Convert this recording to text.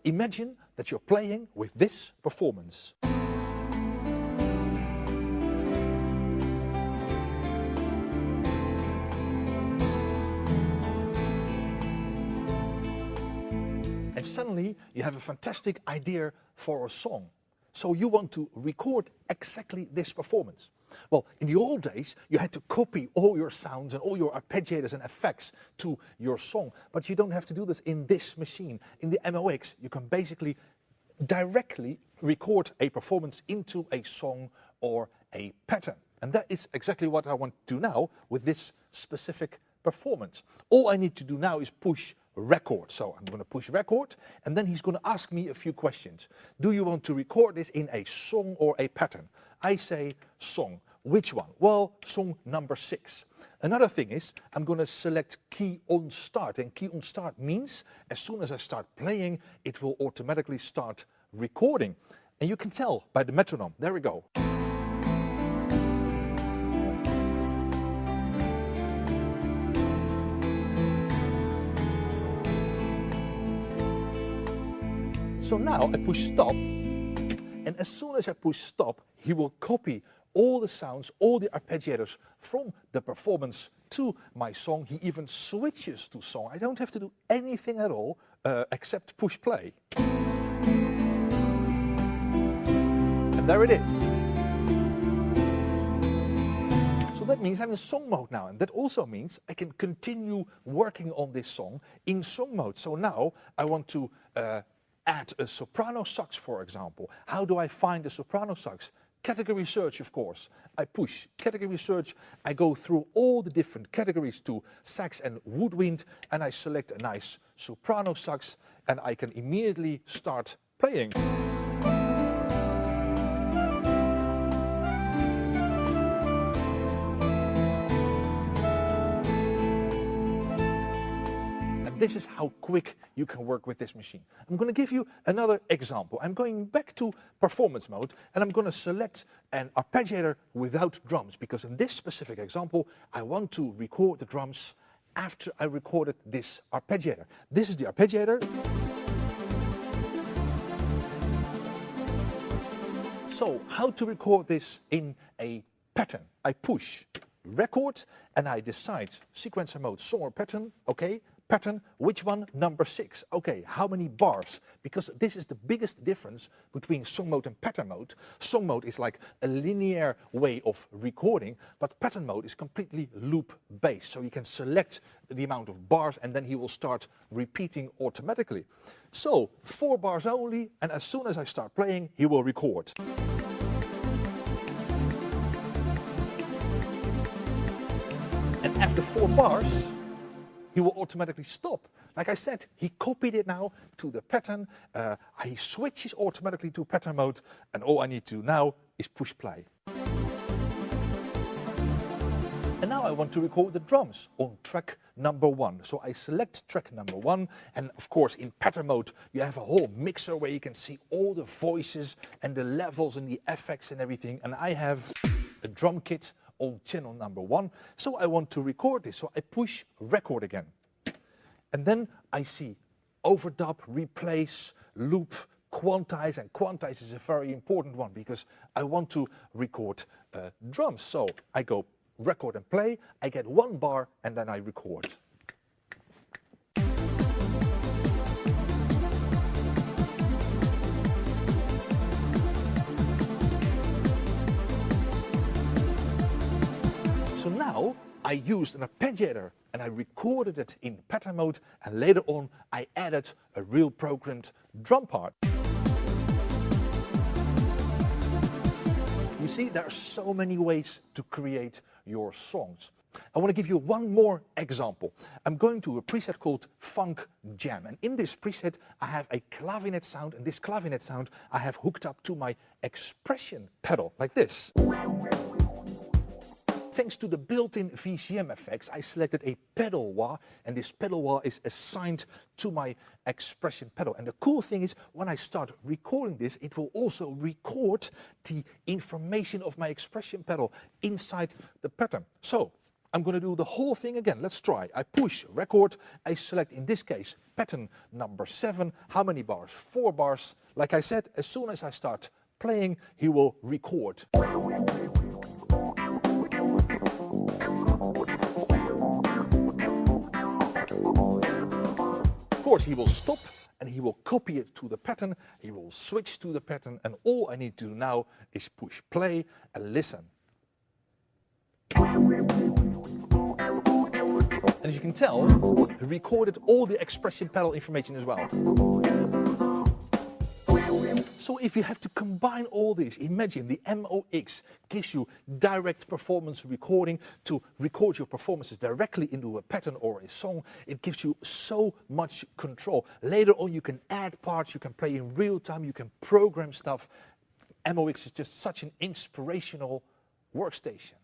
imagine that you're playing with this performance. And suddenly you have a fantastic idea for a song. So you want to record exactly this performance. Well, in the old days, you had to copy all your sounds and all your arpeggiators and effects to your song. But you don't have to do this in this machine. In the MOX, you can basically directly record a performance into a song or a pattern. And that is exactly what I want to do now with this specific performance. All I need to do now is push record. So I'm going to push record, and then he's going to ask me a few questions. Do you want to record this in a song or a pattern? I say song. Which one? Well, song number 6. Another thing is I'm going to select key on start, and key on start means as soon as I start playing, it will automatically start recording. And you can tell by the metronome. There we go. So now I push stop, and as soon as I push stop, he will copy all the sounds, all the arpeggiators from the performance to my song. He even switches to song. I don't have to do anything at all except push play. And there it is. So that means I'm in song mode now, and that also means I can continue working on this song in song mode. So now I want to add a soprano sax, for example. How do I find the soprano sax? Category search, of course. I push category search, I go through all the different categories to sax and woodwind, and I select a nice soprano sax, and I can immediately start playing. This is how quick you can work with this machine. I'm going to give you another example. I'm going back to performance mode, and I'm going to select an arpeggiator without drums, because in this specific example, I want to record the drums after I recorded this arpeggiator. This is the arpeggiator. So how to record this in a pattern? I push record, and I decide sequencer mode, song or pattern, okay. Pattern, which one? Number 6. Okay, how many bars? Because this is the biggest difference between song mode and pattern mode. Song mode is like a linear way of recording, but pattern mode is completely loop-based. So you can select the amount of bars, and then he will start repeating automatically. So 4 bars only, and as soon as I start playing, he will record. And after 4 bars, he will automatically stop. Like I said, he copied it now to the pattern. He switches automatically to pattern mode, and all I need to do now is push play. And now I want to record the drums on track number 1. So I select track number 1, and of course in pattern mode you have a whole mixer where you can see all the voices and the levels and the effects and everything. And I have a drum kit on channel number 1, so I want to record this, so I push record again. And then I see overdub, replace, loop, quantize, and quantize is a very important one because I want to record drums. So I go record and play, I get 1 bar, and then I record. So now I used an arpeggiator and I recorded it in pattern mode, and later on I added a real programmed drum part. You see, there are so many ways to create your songs. I want to give you one more example. I'm going to a preset called Funk Jam, and in this preset I have a clavinet sound, and this clavinet sound I have hooked up to my expression pedal, like this. Thanks to the built-in VCM effects, I selected a pedal wah, and this pedal wah is assigned to my expression pedal. And the cool thing is, when I start recording this, it will also record the information of my expression pedal inside the pattern. So I'm going to do the whole thing again. Let's try. I push record. I select, in this case, pattern number 7. How many bars? 4 bars. Like I said, as soon as I start playing, he will record. Of course, he will stop and he will copy it to the pattern. He will switch to the pattern, and all I need to do now is push play and listen. And as you can tell, he recorded all the expression pedal information as well. So if you have to combine all this, imagine the MOX gives you direct performance recording to record your performances directly into a pattern or a song. It gives you so much control. Later on you can add parts, you can play in real time, you can program stuff. MOX is just such an inspirational workstation.